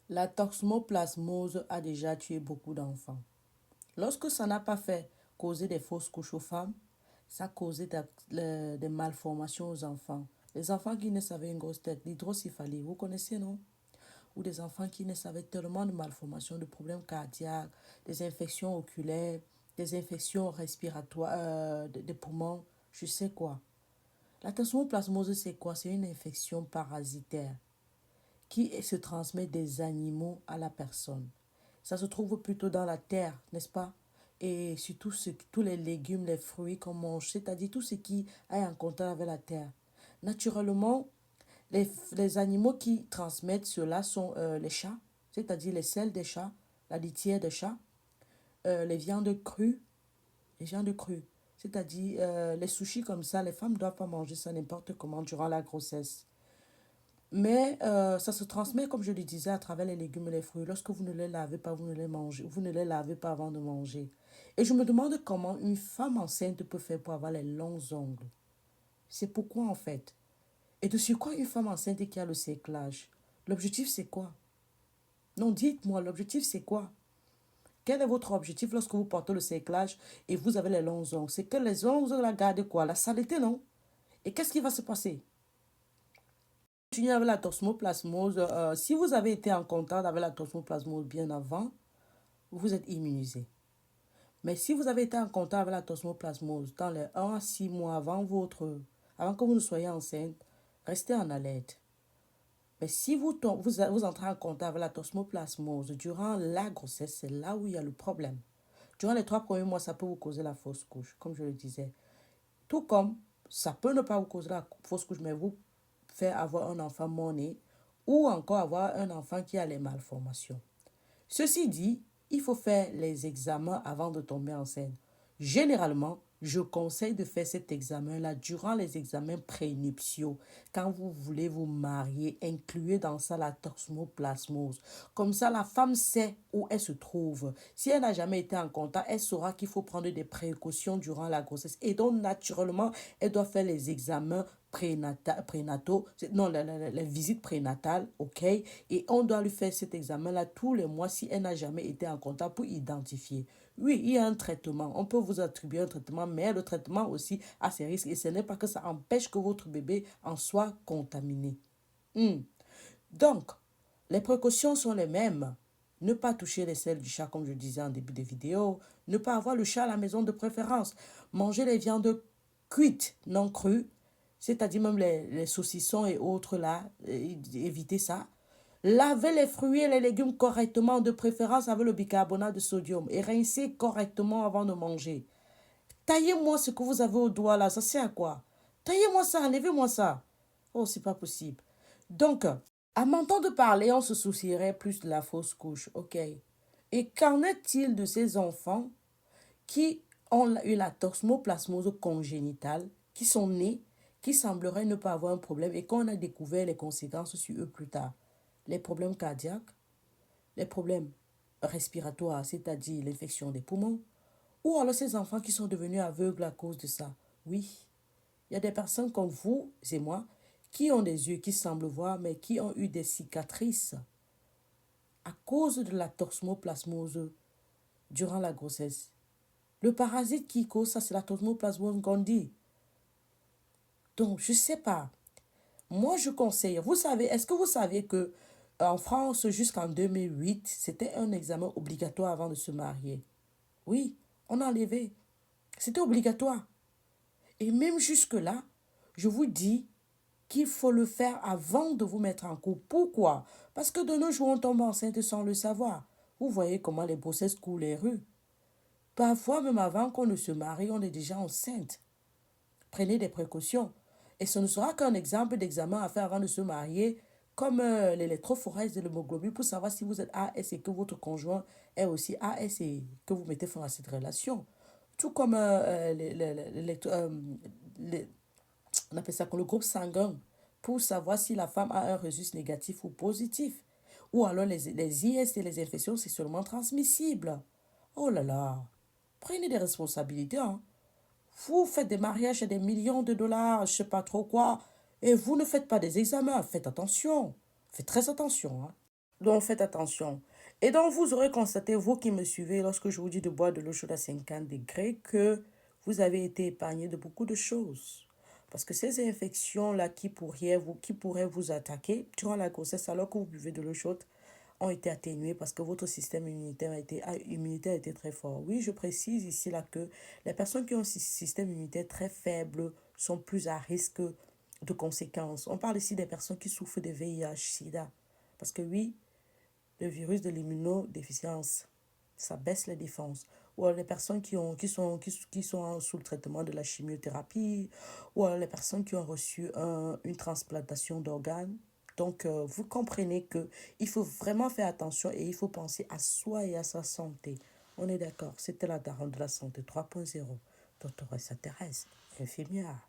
La toxoplasmose a déjà tué beaucoup d'enfants. Lorsque ça n'a pas fait causer des fausses couches aux femmes, ça a causé des malformations aux enfants. Les enfants qui naissent avec une grosse tête, l'hydrocéphalie, vous connaissez, non? Ou des enfants qui naissent avec tellement de malformations, de problèmes cardiaques, des infections oculaires, des infections respiratoires, des poumons, je sais quoi. La toxoplasmose, c'est quoi? C'est une infection parasitaire qui se transmet des animaux à la personne. Ça se trouve plutôt dans la terre, n'est-ce pas? Et surtout tous les légumes, les fruits qu'on mange, c'est-à-dire tout ce qui est en contact avec la terre. Naturellement, les animaux qui transmettent cela sont les chats, c'est-à-dire les selles des chats, la litière des chats, les viandes crues, les viandes crues, c'est-à-dire les sushis comme ça, les femmes ne doivent pas manger ça n'importe comment durant la grossesse. Mais ça se transmet, comme je le disais, à travers les légumes et les fruits. Lorsque vous ne les lavez pas, vous ne les mangez. Vous ne les lavez pas avant de manger. Et je me demande comment une femme enceinte peut faire pour avoir les longs ongles. C'est pourquoi en fait. Et de sur quoi une femme enceinte qui a le séclage? L'objectif c'est quoi? Non, dites-moi, l'objectif c'est quoi? Quel est votre objectif lorsque vous portez le séclage et vous avez les longs ongles? C'est que les ongles la gardent quoi? La saleté, non? Et qu'est-ce qui va se passer? Continuer avec la toxoplasmose, si vous avez été en contact avec la toxoplasmose bien avant, vous êtes immunisé. Mais si vous avez été en contact avec la toxoplasmose dans les 1 à 6 mois avant que vous ne soyez enceinte, restez en alerte. Mais si vous entrez en contact avec la toxoplasmose durant la grossesse, c'est là où il y a le problème. Durant les 3 premiers mois, ça peut vous causer la fausse couche, comme je le disais. Tout comme ça peut ne pas vous causer la fausse couche, mais vous faire avoir un enfant mort-né ou encore avoir un enfant qui a les malformations. Ceci dit, il faut faire les examens avant de tomber enceinte. Généralement, je conseille de faire cet examen-là durant les examens prénuptiaux. Quand vous voulez vous marier, incluez dans ça la toxoplasmose. Comme ça, la femme sait où elle se trouve. Si elle n'a jamais été en contact, elle saura qu'il faut prendre des précautions durant la grossesse. Et donc, naturellement, elle doit faire les examens prénataux, non, les visites prénatales, ok? Et on doit lui faire cet examen-là tous les mois si elle n'a jamais été en contact pour identifier. Oui, il y a un traitement. On peut vous attribuer un traitement, mais le traitement aussi a ses risques et ce n'est pas que ça empêche que votre bébé en soit contaminé. Donc, les précautions sont les mêmes. Ne pas toucher les selles du chat, comme je disais en début de vidéo. Ne pas avoir le chat à la maison de préférence. Manger les viandes cuites, non crues. C'est-à-dire même les saucissons et autres là. Évitez ça. Lavez les fruits et les légumes correctement, de préférence avec le bicarbonate de sodium. Et rincez correctement avant de manger. Taillez-moi ce que vous avez au doigt là. Ça sert à quoi? Taillez-moi ça, enlevez-moi ça. Oh, c'est pas possible. Donc, à m'entendre parler, on se soucierait plus de la fausse couche, ok? Et qu'en est-il de ces enfants qui ont eu la toxoplasmose congénitale, qui sont nés, qui sembleraient ne pas avoir un problème et qu'on a découvert les conséquences sur eux plus tard? Les problèmes cardiaques, les problèmes respiratoires, c'est-à-dire l'infection des poumons, ou alors ces enfants qui sont devenus aveugles à cause de ça. Oui, il y a des personnes comme vous et moi qui ont des yeux qui semblent voir, mais qui ont eu des cicatrices à cause de la toxoplasmose durant la grossesse. Le parasite qui cause ça, c'est la toxoplasmose gondii. Donc, je ne sais pas. Moi, je conseille. Vous savez, est-ce que vous savez que en France, jusqu'en 2008, c'était un examen obligatoire avant de se marier? Oui, on a enlevé. C'était obligatoire. Et même jusque-là, je vous dis qu'il faut le faire avant de vous mettre en couple. Pourquoi? Parce que de nos jours, on tombe enceinte sans le savoir. Vous voyez comment les grossesses coulent les rues. Parfois, même avant qu'on ne se marie, on est déjà enceinte. Prenez des précautions. Et ce ne sera qu'un exemple d'examen à faire avant de se marier, comme l'électrophorèse de l'hémoglobine, pour savoir si vous êtes AS et que votre conjoint est aussi AS et que vous mettez fin à cette relation. Tout comme les- on appelle ça comme le groupe sanguin, pour savoir si la femme a un registre négatif ou positif. Ou alors les IS et les infections sexuellement transmissibles. Oh là là, prenez des responsabilités, hein. Vous faites des mariages à des millions de dollars, je sais pas trop quoi, et vous ne faites pas des examens. Faites attention. Faites très attention, hein. Donc, faites attention. Et donc, vous aurez constaté, vous qui me suivez, lorsque je vous dis de boire de l'eau chaude à 50 degrés, que vous avez été épargné de beaucoup de choses. Parce que ces infections-là qui pourraient vous attaquer durant la grossesse alors que vous buvez de l'eau chaude ont été atténuées parce que votre système immunitaire a été très fort. Oui, je précise ici là que les personnes qui ont un système immunitaire très faible sont plus à risque de conséquences. On parle ici des personnes qui souffrent de VIH, SIDA. Parce que oui, le virus de l'immunodéficience, ça baisse les défenses. Ou alors les personnes qui sont sous le traitement de la chimiothérapie, ou alors les personnes qui ont reçu une transplantation d'organes. Donc, vous comprenez que il faut vraiment faire attention et il faut penser à soi et à sa santé. On est d'accord, c'était la daronne de la santé 3.0. Doctoresse Thérèse, infirmière.